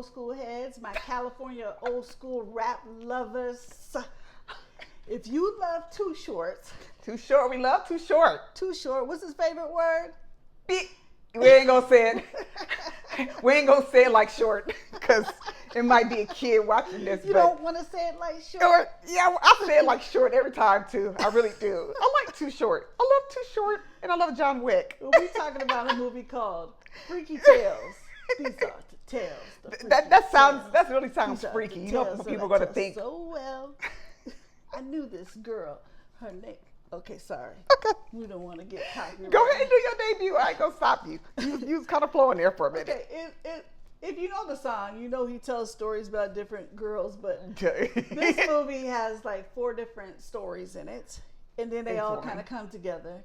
old school heads, my California old school rap lovers. If you love Too Short. Too Short, we love Too Short. Too Short, what's his favorite word? We ain't gonna say it. We ain't gonna say it like short, because it might be a kid watching this. You don't want to say it like short? Yeah, I say it like short every time too. I really do. I like Too Short. I love Too Short, and I love John Wick. We're talking about a movie called Freaky Tales. These are the tales. That really sounds freaky. You know what people are gonna think. So well, I knew this girl. Her name. Okay, sorry. Okay. We don't want to get copyrighted. Go ahead and do your debut. I ain't gonna stop you. You was kind of flowing there for a minute. Okay, if you know the song, you know he tells stories about different girls, but this movie has like 4 different stories in it, and then they all kind of come together.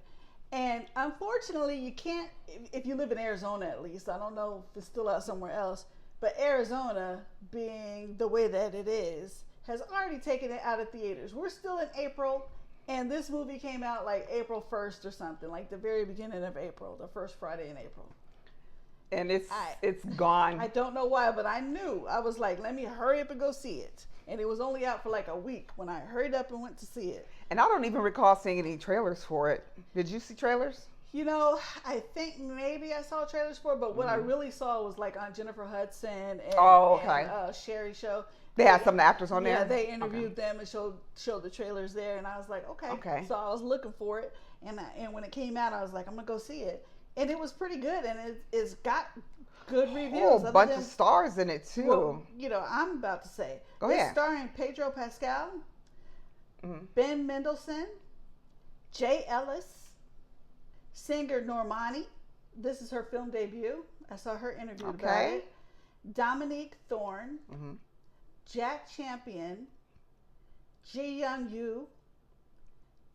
And unfortunately, you can't, if you live in Arizona at least, I don't know if it's still out somewhere else, but Arizona, being the way that it is, has already taken it out of theaters. We're still in April. And this movie came out like April 1st or something, like the very beginning of April, the first Friday in April. And it's gone. I don't know why, but I knew. I was like, let me hurry up and go see it. And it was only out for like a week when I hurried up and went to see it. And I don't even recall seeing any trailers for it. Did you see trailers? You know, I think maybe I saw trailers for it, but what I really saw was like on Jennifer Hudson and Sherry show. They had some of the actors on there? Yeah, they interviewed them and showed the trailers there, and I was like, okay. So I was looking for it, and when it came out, I was like, I'm going to go see it. And it was pretty good, and it's got good reviews. A bunch of stars in it, too. Well, you know, I'm about to say. Go ahead. It's starring Pedro Pascal, Ben Mendelsohn, Jay Ellis, singer Normani. This is her film debut. I saw her interviewed about it. Dominique Thorne. Jack Champion, Ji Young Yu,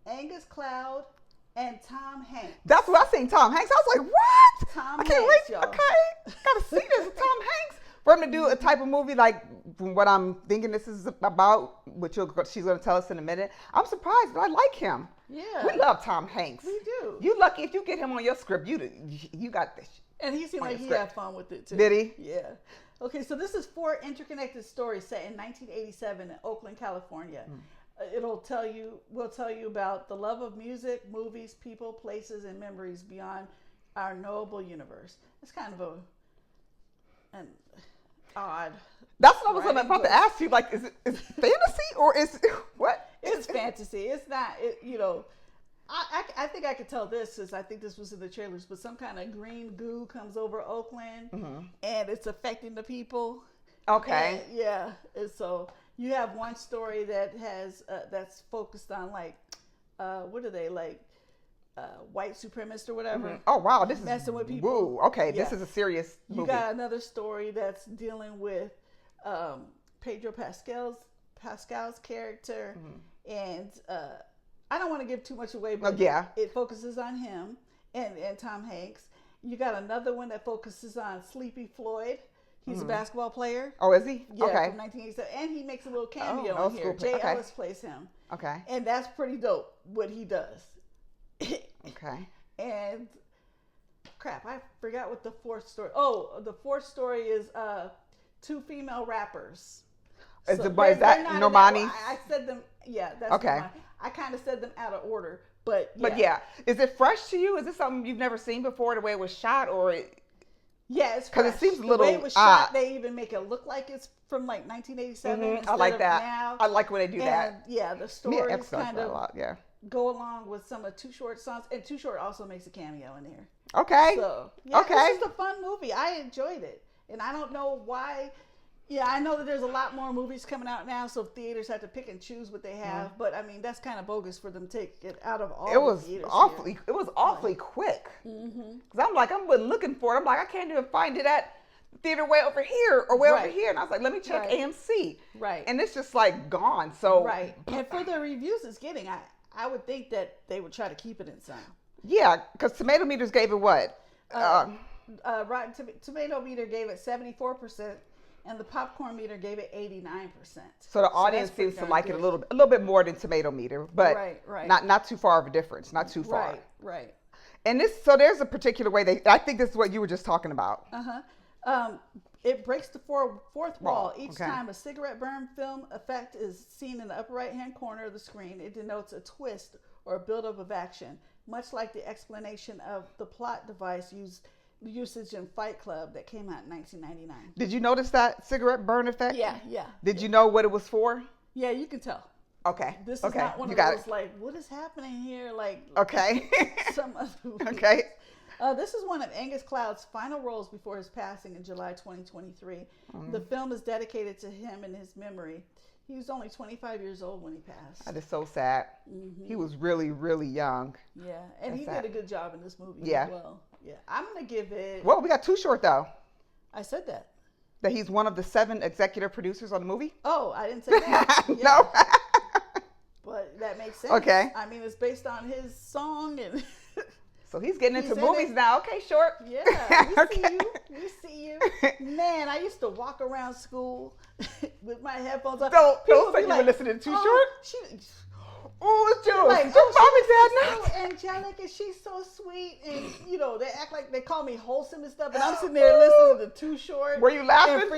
Angus Cloud, and Tom Hanks. That's what I seen, Tom Hanks. I was like, what? Tom I can't Hanks, wait. y'all. Okay, gotta see this. Tom Hanks. For him to do a type of movie like what I'm thinking this is about, which she's gonna tell us in a minute. I'm surprised, but I like him. Yeah. We love Tom Hanks. We do. You lucky if you get him on your script. You got this. And he seemed like he had fun with it too. Did he? Yeah. Okay, so this is 4 interconnected stories set in 1987 in Oakland, California. We'll tell you about the love of music, movies, people, places, and memories beyond our knowable universe. It's kind of an odd. That's what I was about to ask you. Like, is it fantasy or is it what? It's fantasy. It's not. You know. I think I could tell this, because I think this was in the trailers, but some kind of green goo comes over Oakland and it's affecting the people. Okay. And, yeah. And so you have one story that has that's focused on like what are they, like white supremacists or whatever. Oh wow, this is messing with people. Woo. Okay, this is a serious movie. You got another story that's dealing with Pedro Pascal's character and I don't want to give too much away, but it focuses on him and Tom Hanks. You got another one that focuses on Sleepy Floyd. He's a basketball player. Oh, is he? Yeah, okay. From 1987. And he makes a little cameo in here. Jay Ellis plays him. Okay. And that's pretty dope, what he does. Okay. And, crap, I forgot what the 4th story. Oh, the 4th story is 2 female rappers. Is that Normani? I said them, that's okay. Normani. I kind of said them out of order, but yeah. But yeah, is it fresh to you? Is this something you've never seen before, the way it was shot, or? Yeah, it's fresh. Because it seems a little odd. The way it was shot, they even make it look like it's from like 1987. I like that. Now. I like when they do that. Yeah, the stories kind of yeah. go along with some of Too Short songs, and Too Short also makes a cameo in there. Okay. So it's just a fun movie. I enjoyed it, and I don't know why. Yeah, I know that there's a lot more movies coming out now, so theaters have to pick and choose what they have. But I mean, that's kind of bogus for them to take it out of all the theaters. It was awfully quick. Because I'm looking for it. I'm like, I can't even find it at theater way over here or way over here. And I was like, let me check AMC. Right. And it's just like gone. So And for the reviews it's getting, I would think that they would try to keep it in some. Yeah, because Tomato Meters gave it what? Rotten Tomato Meter gave it 74%. And the popcorn meter gave it 89%. So the audience seems to like it a little bit more than Tomato Meter, but not too far of a difference. Not too far. Right. And so there's a particular way I think this is what you were just talking about. It breaks the fourth wall. Each Okay. time a cigarette burn film effect is seen in the upper right-hand corner of the screen, it denotes a twist or a buildup of action, much like the explanation of the plot device usage in Fight Club that came out in 1999. Did you notice that cigarette burn effect? Yeah. Did you know what it was for? Yeah, you can tell. Okay. This is okay. not one you of got those it. like, what is happening here? Like, Okay. some other movie. Okay. This is one of Angus Cloud's final roles before his passing in July 2023. The film is dedicated to him in his memory. He was only 25 years old when he passed. That is so sad. He was really, really young. Yeah, and That's he sad. did a good job in this movie Yeah. as well. Yeah, I'm going to give it... Well, we got Too Short, though. I said that. That he's one of the 7 executive producers on the movie? Oh, I didn't say that. Yeah. No. But that makes sense. Okay. I mean, it's based on his song and... So he's getting He's into in movies it. now. Okay, Short. Yeah, we Okay. see you. We see you. Man, I used to walk around school with my headphones on. Don't People say be you were listening to Too oh, Short. She, Oh, it's Jules. like, Your oh, mom and dad she's so angelic and she's so sweet. And, you know, they act like they call me wholesome and stuff. And I'm sitting there listening to Too Short. Were you laughing? And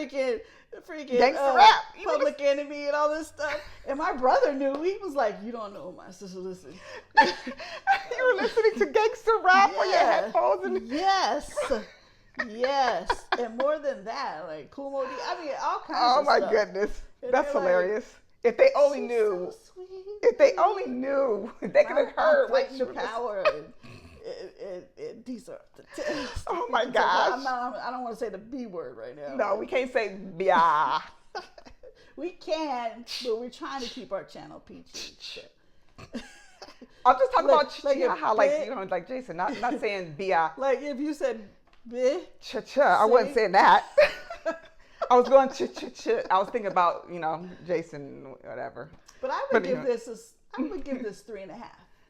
freaking Gangsta rap. You were Public Enemy and all this stuff. And my brother knew. He was like, you don't know my sister listen. You were listening to gangster rap on your headphones. And... Yes. Yes. And more than that, like Cool Modi. I mean, all kinds Oh of my stuff. goodness. And That's they're like, hilarious. If they only "She's knew. so sweet." If they only knew. They could have heard what fighting you were power. And these are the tests. Oh my So, gosh. I don't want to say the B word right now. No, we can't say yeah. We can, but we're trying to keep our channel PG. So. I'm just talking about Like a how, like, bit- you know, like Jason, not saying bi. Like if you said bitch. Cha-cha. I wasn't See? saying that. I was going cha-cha-cha. I was thinking about, you know, Jason, whatever. But I would give this 3.5.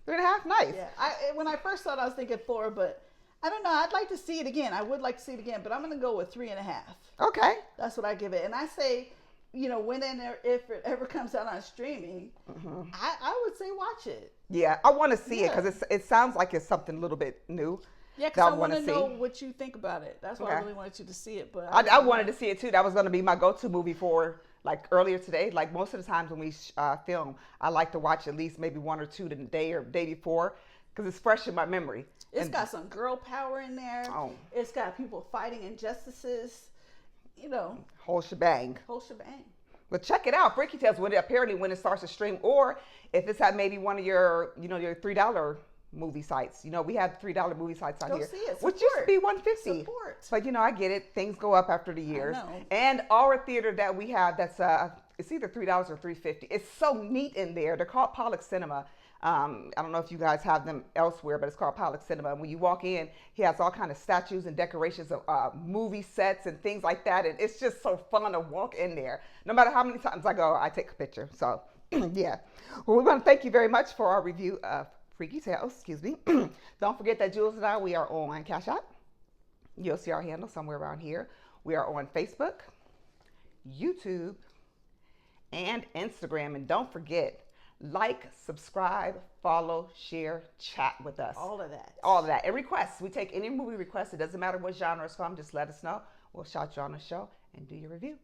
3.5? Nice. Yeah. When I first saw it, I was thinking 4, but I don't know. I'd like to see it again. I would like to see it again, but I'm gonna go with 3.5. Okay. That's what I give it. And I say, you know, when and if it ever comes out on streaming, I would say watch it. Yeah, I want to see it Yeah. because it sounds like it's something a little bit new. Yeah, that because I I want to wanna know see. what you think about it. That's why I Okay. really wanted you to see it. But I wanted to see it too. That was going to be my go-to movie for like earlier today. Like most of the times when we film, I like to watch at least maybe 1 or 2 the day or day before because it's fresh in my memory. It's got some girl power in there. Oh. It's got people fighting injustices. You know, Whole shebang. whole shebang. But check it out, Freaky Tales, when it starts to stream, or if it's at maybe one of your, you know, your $3 movie sites. You know, we have $3 movie sites out Go here, see it. which used to Support. be $150. Support. But you know, I get it. Things go up after the years. know. And our theater that we have, that's it's either $3 or $3.50. It's so neat in there. They're called Pollock Cinema. I don't know if you guys have them elsewhere, but it's called Pollock Cinema. And when you walk in, he has all kind of statues and decorations of movie sets and things like that. And it's just so fun to walk in there. No matter how many times I go, I take a picture. So, yeah. Well, we want to thank you very much for our review of Freaky Tales. Excuse me. Don't forget that Jules and I, we are on Cash App. You'll see our handle somewhere around here. We are on Facebook, YouTube, and Instagram. And don't forget, like, subscribe, follow, share, chat with us. All of that. All of that. And requests. We take any movie requests. It doesn't matter what genre it's from. Just let us know. We'll shout you on the show and do your review.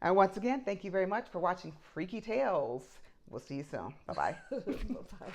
And once again, thank you very much for watching Freaky Tales. We'll see you soon. Bye-bye. Bye-bye.